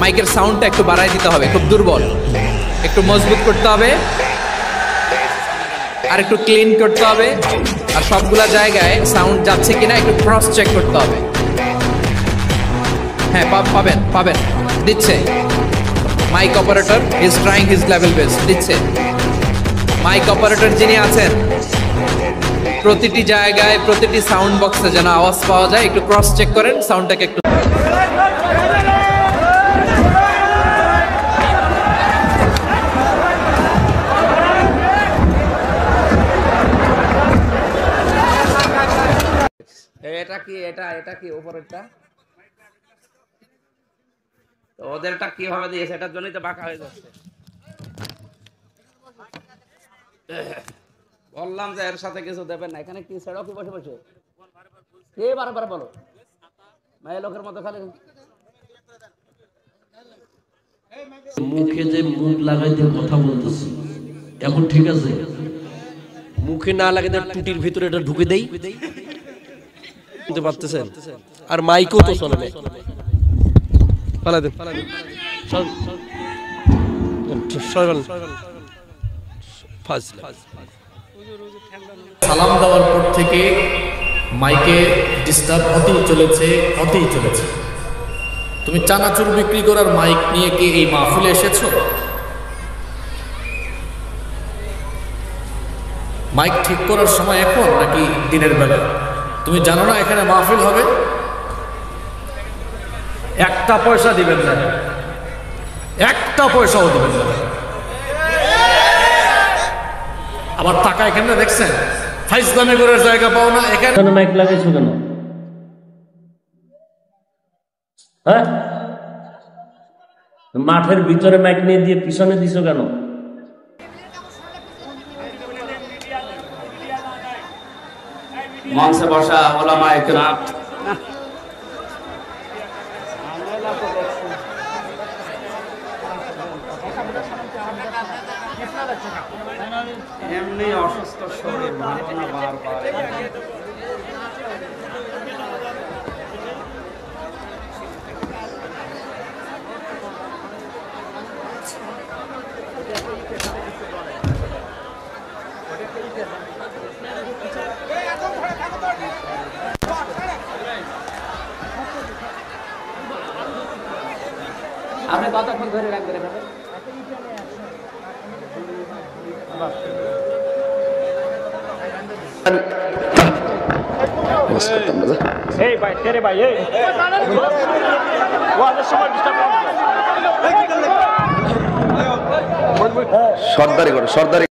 মাইকের সাউন্ডটা একটু বাড়াই দিতে হবে, খুব দুর্বল, একটু মজবুত করতে হবে, আর একটু ক্লিন করতে হবে, আর সবগুলা জায়গায় সাউন্ড যাচ্ছে কিনা একটু ক্রস চেক করতে হবে। হ্যাঁ, পাবেন পাবেন, দিচ্ছে mike operator is trying his level best, দিচ্ছে মাইক অপারেটর যিনি আছেন প্রতিটি জায়গায় প্রতিটি সাউন্ড বক্সে যেন আওয়াজ পাওয়া যায়, একটু ক্রস চেক করেন সাউন্ডটাকে একটু। এটা কি এটা কি উপরেরটা? তো ওদেরটা কিভাবে দিয়েছে, এটার জন্যই তো বাঁকা হয়ে যাচ্ছে। বললাম যে এর সাথে কিছু দেবেন না। এখানে কি ছেড়ো কি বসে বসে কে বারবার বলো মায়ের লোকের মতো খালি মুখে যে মুখ লাগাই দিয়ে কথা বলতেছি এখন ঠিক আছে, মুখে না লাগাই দিয়ে টুটির ভিতরে এটা ঢুকে দেই, শুনতে পারতেছেন? আর মাইকও তো শোনে না। পালা দেন সালাম দেওয়ার পর থেকে মাইকে ডিস্টার্ব হতেই চলেছে। তুমি চানাচুর বিক্রি করার মাইক নিয়ে কি এই মাহফিলে এসেছো? মাইক ঠিক করার সময় এখন নাকি দিনের বেলা? তুমি জানো না এখানে মাহফিল হবে? একটা পয়সা দিবেন না, একটা পয়সাও দিবেন না। আবার টাকা এখানে দেখছেন ফাইজলামি করার জায়গা পাও না। এখানে মাইক লাগাইছো কেন? হ্যাঁ, মাঠের ভিতরে মাইক নিয়ে দিয়ে পিছনে দিছো কেন? মঞ্চে বসা ওলামায়ে কেরাম এমনি অসুস্থ শরীর, ভাবনা বারবার। আপনি কতক্ষণ ধরে রাখবেন এভাবে? এই ভাই তেরে ভাই এই ওয়াজের সময় ডিস্টার্ব করবে। সর্দারি করে সর্দারি